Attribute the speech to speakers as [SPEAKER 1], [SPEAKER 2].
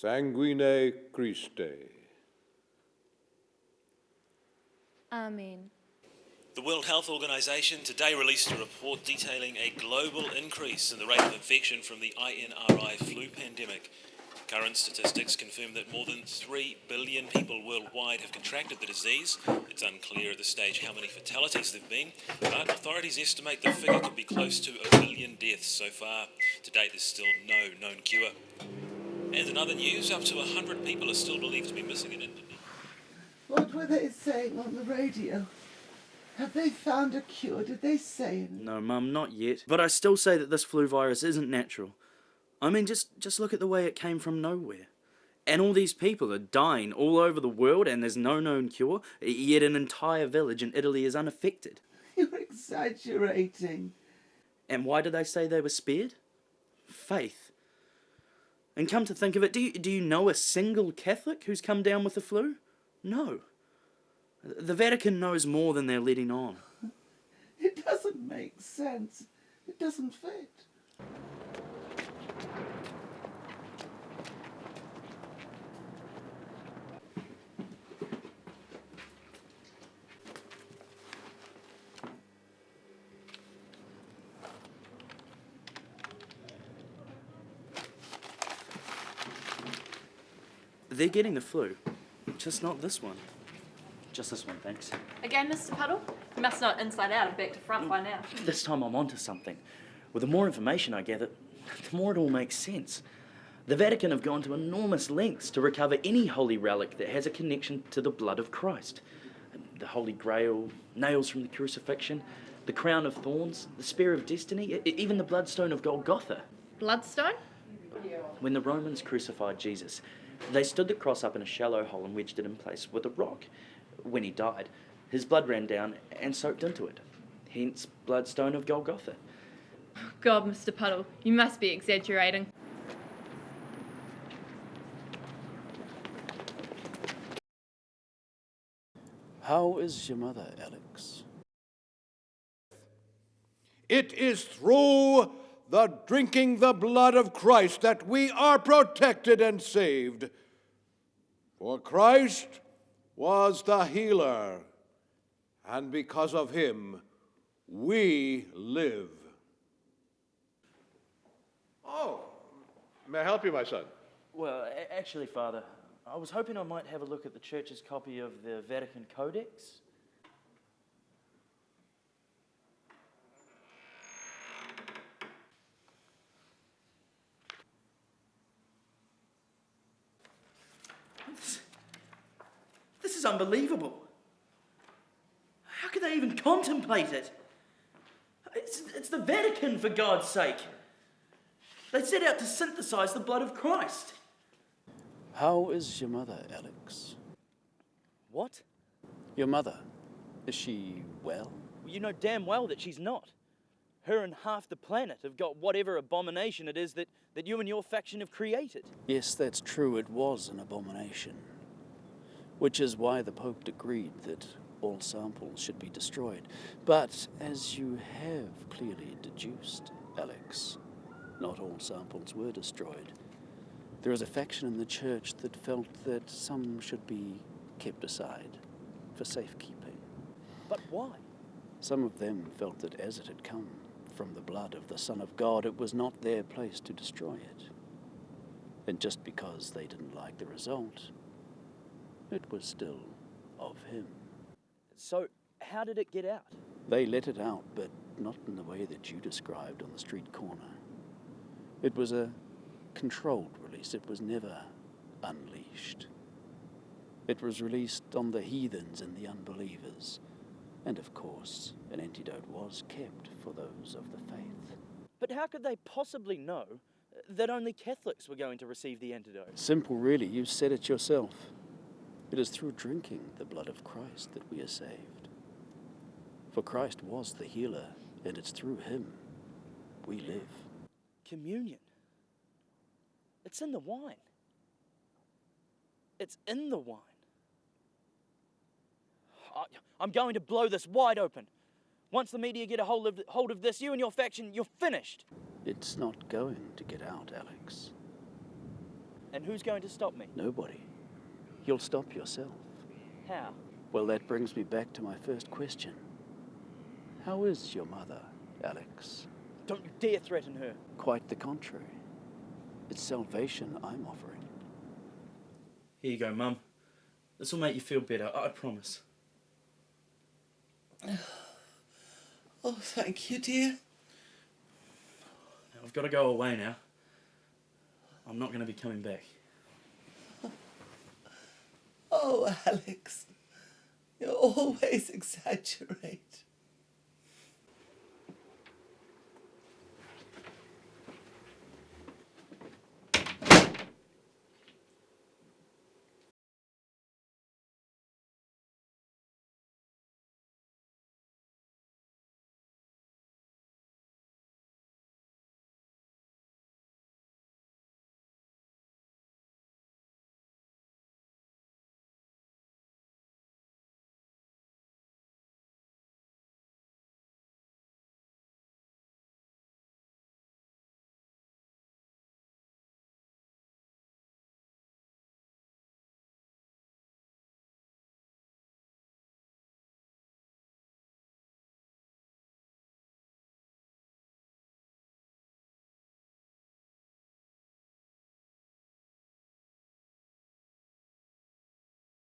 [SPEAKER 1] Sanguine Christe.
[SPEAKER 2] Amen.
[SPEAKER 3] The World Health Organization today released a report detailing a global increase in the rate of infection from the INRI flu pandemic. Current statistics confirm that more than 3 billion people worldwide have contracted the disease. It's unclear at this stage how many fatalities there have been, but authorities estimate the figure could be close to 1 million deaths so far. To date, there's still no known cure. And in other news, up to 100 people are still believed to be missing in Indonesia.
[SPEAKER 4] What were they saying on the radio? Have they found a cure? Did they say anything?
[SPEAKER 5] No, Mum, not yet. But I still say that this flu virus isn't natural. I mean, just look at the way it came from nowhere. And all these people are dying all over the world and there's no known cure, yet an entire village in Italy is unaffected.
[SPEAKER 4] You're exaggerating.
[SPEAKER 5] And why do they say they were spared? Faith. And come to think of it, do you know a single Catholic who's come down with the flu? No. The Vatican knows more than they're letting on.
[SPEAKER 4] It doesn't make sense. It doesn't fit.
[SPEAKER 5] They're getting the flu, just not this one. Just this one, thanks.
[SPEAKER 2] Again, Mr. Puddle? You must not inside out and back to front by now.
[SPEAKER 5] This time I'm onto something. Well, the more information I gather, the more it all makes sense. The Vatican have gone to enormous lengths to recover any holy relic that has a connection to the blood of Christ. The Holy Grail, nails from the crucifixion, the crown of thorns, the spear of destiny, even the bloodstone of Golgotha.
[SPEAKER 2] Bloodstone?
[SPEAKER 5] When the Romans crucified Jesus, they stood the cross up in a shallow hole and wedged it in place with a rock. When he died, his blood ran down and soaked into it. Hence, bloodstone of Golgotha.
[SPEAKER 2] God, Mr. Puddle, you must be exaggerating.
[SPEAKER 6] How is your mother, Alex?
[SPEAKER 1] It is through the drinking the blood of Christ that we are protected and saved. For Christ was the healer, and because of him, we live. Oh, may I help you, my son?
[SPEAKER 5] Well, actually, Father, I was hoping I might have a look at the Church's copy of the Vatican Codex. This is unbelievable. How could they even contemplate it? It's the Vatican, for God's sake. They set out to synthesize the blood of Christ.
[SPEAKER 6] How is your mother, Alex?
[SPEAKER 5] What?
[SPEAKER 6] Your mother, is she well?
[SPEAKER 5] You know damn well that she's not. Her and half the planet have got whatever abomination it is that you and your faction have created.
[SPEAKER 6] Yes, that's true, it was an abomination. Which is why the Pope decreed that all samples should be destroyed. But as you have clearly deduced, Alex, not all samples were destroyed. There is a faction in the Church that felt that some should be kept aside for safekeeping.
[SPEAKER 5] But why?
[SPEAKER 6] Some of them felt that as it had come from the blood of the Son of God, it was not their place to destroy it. And just because they didn't like the result, it was still of him.
[SPEAKER 5] So, how did it get out?
[SPEAKER 6] They let it out, but not in the way that you described on the street corner. It was a controlled release. It was never unleashed. It was released on the heathens and the unbelievers. And of course, an antidote was kept for those of the faith.
[SPEAKER 5] But how could they possibly know that only Catholics were going to receive the antidote?
[SPEAKER 6] Simple, really. You said it yourself. It is through drinking the blood of Christ that we are saved. For Christ was the healer, and it's through him we live.
[SPEAKER 5] Communion. It's in the wine. It's in the wine. I'm going to blow this wide open. Once the media get a hold of this, you and your faction, you're finished.
[SPEAKER 6] It's not going to get out, Alex.
[SPEAKER 5] And who's going to stop me?
[SPEAKER 6] Nobody. You'll stop yourself.
[SPEAKER 5] How?
[SPEAKER 6] Well, that brings me back to my first question. How is your mother, Alex?
[SPEAKER 5] Don't you dare threaten her.
[SPEAKER 6] Quite the contrary. It's salvation I'm offering.
[SPEAKER 5] Here you go, Mum. This will make you feel better, I promise.
[SPEAKER 4] Oh, thank you, dear.
[SPEAKER 5] Now, I've got to go away now. I'm not going to be coming back.
[SPEAKER 4] Oh, Alex, you always exaggerate.